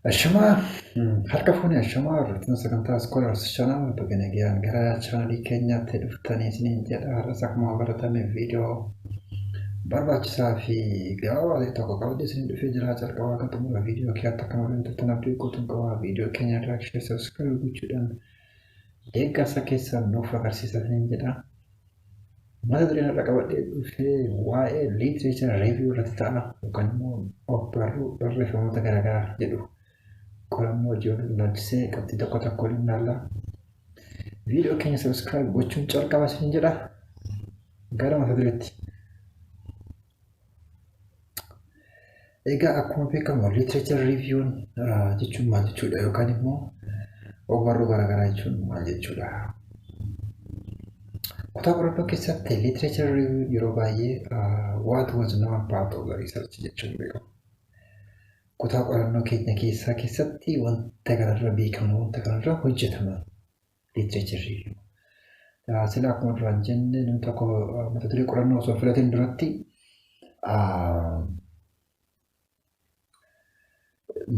Ashama harka fuuni ashama irratti sagantaa SCHOOLAR channel beginagiyaan gara channelii keenyaatti dhuftanii isiniin jedha har'as akkuma baratame viidiyoo barbaachisaa fi gabaabaa tokko qabadde isin dhufee jira jalqabaa kan xumura viidiyoo keenyaatti akka malee turtanaaf guutuun qabaa viidiyoo keenya irraa share subscribe gochuudhaan deeggarsa keessan nuuf agarsiisaa isiniin jedha. Mata dureen irra qabadhee dhufee waa'ee literature review irratti ta'a yookaan immoo barreeffamoota garaagaraa jedhu. Qorannoo ijoollee ilaalchisee qabxii tokko tokko ilaalla. Viidiyoo keenya subscribe gochuun jalqaba isin jedha. Gara mata dureetti. Egaa akkuma beekamu literature review'n jechuun maal jechuudha yookaan immoo ogbarruu garaagaraa jechuun maal jechuudha. Kutaa qorannoo keessatti literature review yeroo baay'ee what was known part of the research jechuun beekamu. Kutaa qorannoo keenya keessatti wanta kanarra beekamu wanta kanarra hojjetama literature review. Sila akkuma duraan jenne namni tokko mata duree qorannoo osoo filateen duratti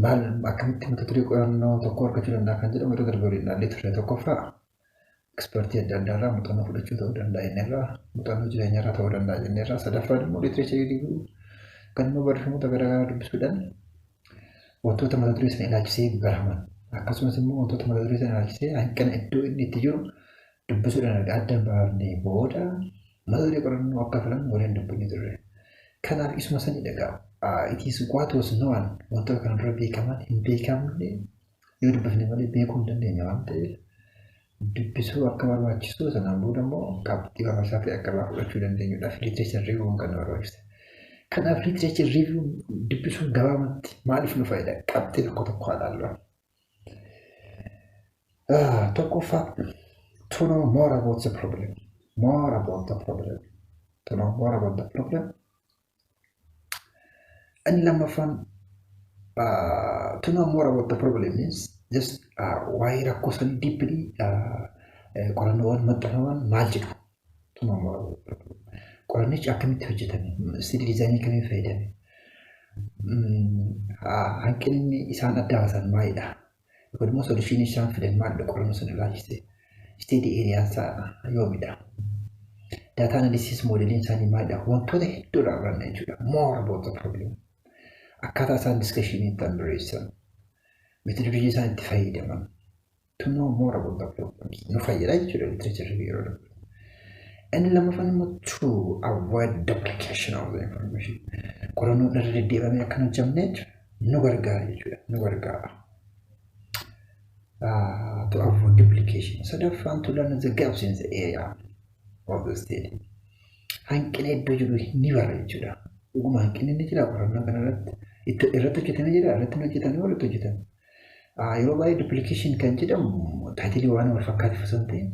maal akkamitti mata duree qorannoo tokko argachuu danda'a kan jedhamu yeroo darbe waliin ilaallee turre tokkoffaa ekspertii adda addaa irraa muuxannoo fudhachuu ta'uu danda'a innirraa muuxannoo jireenya irraa ta'uu danda'a jennirraa sadaffaan immoo literature review kan immoo barreeffamoota garaagaraa dubbisuudhaan wantoota mata duree sana ilaalchisee baraman akkasumas immoo wantoota mata duree sana ilaalchisee hanqina iddoo inni itti jiru dubbisuudhaan adda baafnee booda mata duree qorannoo akka filan waliin dubbinee turre. Kanaaf isuma sanii dhagaa it is what was known wantoota kanarra beekaman hin beekamne yoo dubbifne malee beekuu hin dandeenya waan ta'eef dubbisuu akka barbaachisu sanaan booda immoo qabxii barbaachisaa ta'e akka fudhachuu dandeenyuudhaaf literature review kan barbaachisa. Kanaaf literature review dubbisuun gabaabatti maaliif nu fayyada? Qabxii tokko tokko ilaallu. Tokkoffaa to know more about the problem. More about the problem. To know more about the problem. And lamaffaan to know more about the problem means just waa'ee rakkoo sanii deeply qorannoowwan maxxanaman maal jedhu. To know more about the problem. Qorannichi akkamitti hojjetame? Stilii diizaayinii kamiin fayyadame? Hanqinni isaan adda baasan maalidha? Yookaan immoo soluushinii isaan fidan maalidha qorannoo sana ilaalchisee? Steedii eeriyaan isaa yoomidha? Data analysis moodeliin isaanii maalidha? Wantoota hedduudha baranna jechuudha. More about the problem. Akkaataa isaan discussionii itti barreessan. Metodolojii isaan itti fayyadaman. To know more about the problem. Nu fayyada jechuudha literature review yeroo darbe. And lamaffaan to avoid duplication of the information. Qorannoo irra deddeebi'amee akka hin hojjamne nu gargaara jechuudha. Nu gargaara. To avoid duplication. Sadaffaan to learn the gaps in the area of the study. Hanqina iddoo jiru ni bara jechuudha. Dhuguma hanqinni ni jira qorannoo kanarratti. Irratti hojjetamee jira irratti hin hojjetamee walitti hojjetame. Yeroo baay'ee duplication kan jedhamu taayitilii waan wal fakkaatu osoo hin ta'in.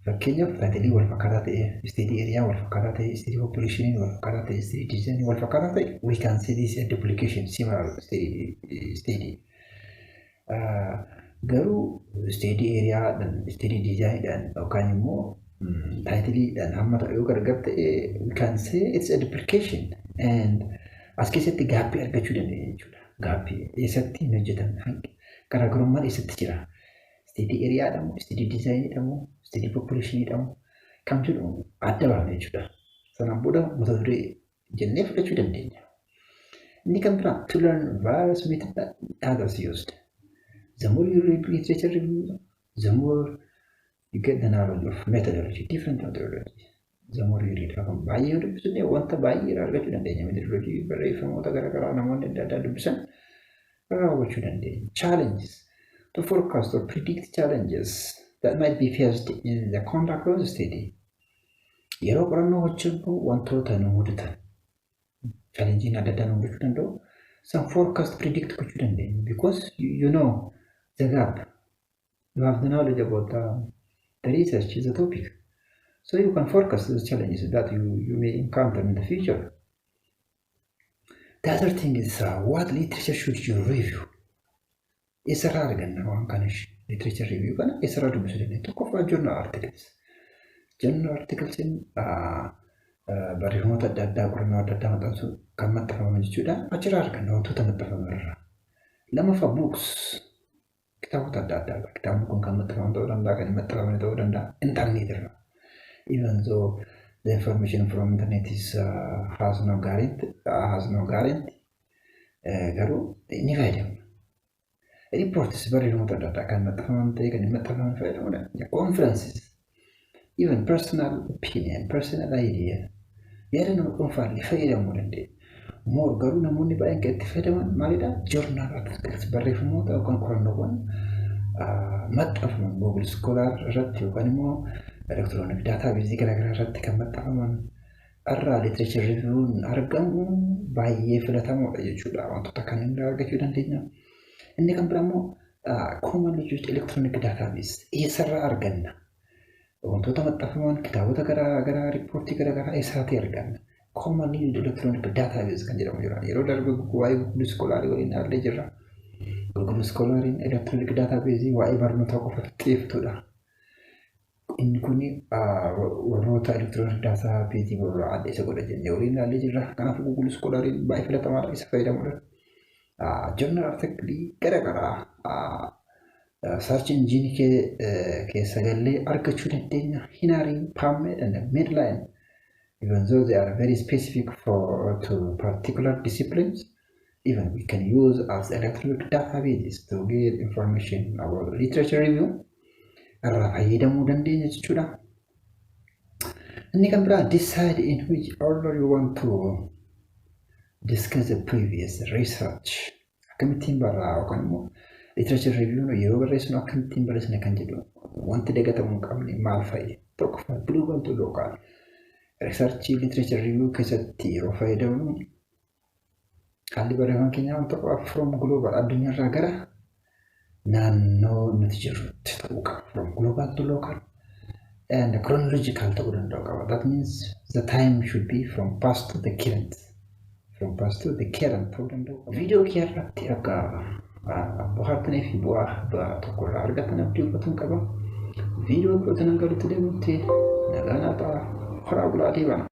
Fakkeenyaaf taayitilii wal fakkaataa ta'e, steedii eeriyaan wal fakkaataa ta'e, steedii populationiin wal fakkaataa ta'e, steedii diizaayinii wal fakkaataa ta'e, we can see this a duplication similar steedii. Garuu steedii eeriyaadhaan, steedii diizaayiniidhaan yookaan immoo taayitiliidhaan hamma ta'e yoo gargar ta'e, we can say it's a duplication and as keessatti gaappii argachuu dandeenya jechuudha. Gaappii eessatti hin hojjetamne garaagarummaan eessatti jira? Steedii eeriyaadhamoo, steedii diizaayiniidhamoo, steedii populationiidhamoo kan jedhu adda baafne jechuudha. Sanaan booda mata duree jennee fudhachuu dandeenya. Inni kan biraa to learn various methods others used. The more you read literature review, the more you get the knowledge of methodology, different methodology. The more you read, baay'ee yoo dubbisne wanta baay'ee irraa argachuu dandeenya. Methodology barreeffamoota garaagaraa namoonni adda addaa dubbisan irraa hubachuu dandeenya. Challenges. To forecast or predict challenges that might be faced in the conduct of the study. Yeroo qorannoo hojjennu wantoota nu mudatan challenging adda addaa nu mudachuu danda'u. Some forecast predict gochuu dandeenya because you know the gap. You have the knowledge about the research is the topic. So you can forecast those challenges that you may encounter in the future. The other thing is what literature should you review? Isarraa arganna waan kanish literature review kana isarraa dubbisuu dandeenya. Tokkoffaa journal articles. Journal articles barreeffamoota adda addaa qorannoo adda addaa maxxansu kan maxxanfaman jechuudha. Achirraa arganna wantoota maxxanfaman irraa. Lama fa books. Kitaabota adda addaa. Kitaabni kun kan maxxanfamu ta'uu danda'a, kan hin maxxanfamne ta'uu danda'a. Internet irra. Even though the information from internet has no guarantee, garuu ni fayyadamu. Reports barreeffamoota adda addaa kan maxxanfaman ta'e kan hin maxxanfamne fayyadamuudha. Conferences, even personal opinion, personal idea, yaada nama dhuunfaallee fayyadamuu dandeenya. More garuu namoonni baay'een kan itti fayyadaman maalidha? Journal articles barreeffamoota yookaan qorannoowwan maxxanfaman Google Scholar irratti yookaan immoo electronic database garaagaraa irratti kan maxxanfaman irraa literature review'n argamu baay'ee filatamoodha jechuudha. Wantoota kanneen argachuu dandeenya. Inni kan biraa immoo commonly used electronic database eessarraa arganna? Wantoota maxxanfaman kitaabota garaagaraa riippoortii garaagaraa eessaatii arganna? Commonly used electronic database kan jedhamu jira. Yeroo darbe waa'ee Google Scholar waliin ilaallee jirra. Google Scholar electronic database waa'ee barnoota qofaatti xiyyeeffatudha. Inni kun warroota electronic database warra adda isa godha jennee waliin ilaallee jirra. Kanaafuu Google Scholar baay'ee filatamaadha, isa fayyadamuudha. Journal article garaagaraa search engine keessa gallee argachuu dandeenya. Hinaariin, PubMed and Medline. Even though they are very specific to particular disciplines, even we can use as electronic databases to get information about literature review. Irraa fayyadamuu dandeenya jechuudha. Inni kan biraa decide in which order you want to discuss the previous research. Akkamittiin barraa yookaan immoo literature review yeroo barreessinu akkamittiin barreessina kan jedhu wanti dagatamuu hin qabne maal fa'i? Tokkoffaa global to local. Research literature review keessatti yeroo fayyadamnu haalli barreeffama keenyaa tokko from global addunyaarraa gara naannoo nuti jirrutti ta'uu qaba. From global to local and chronological ta'uu danda'u qaba. That means the time should be from past to the current. From past to the current ta'uu danda'u qaba. Viidiyoo keerratti akka bohaartanii fi bu'aa tokkorraa argatan abdii uffatuun qaba. Viidiyoo birootan hanga walitti deemutti nagaan haa ta'aa. Horaa bulaa deebana.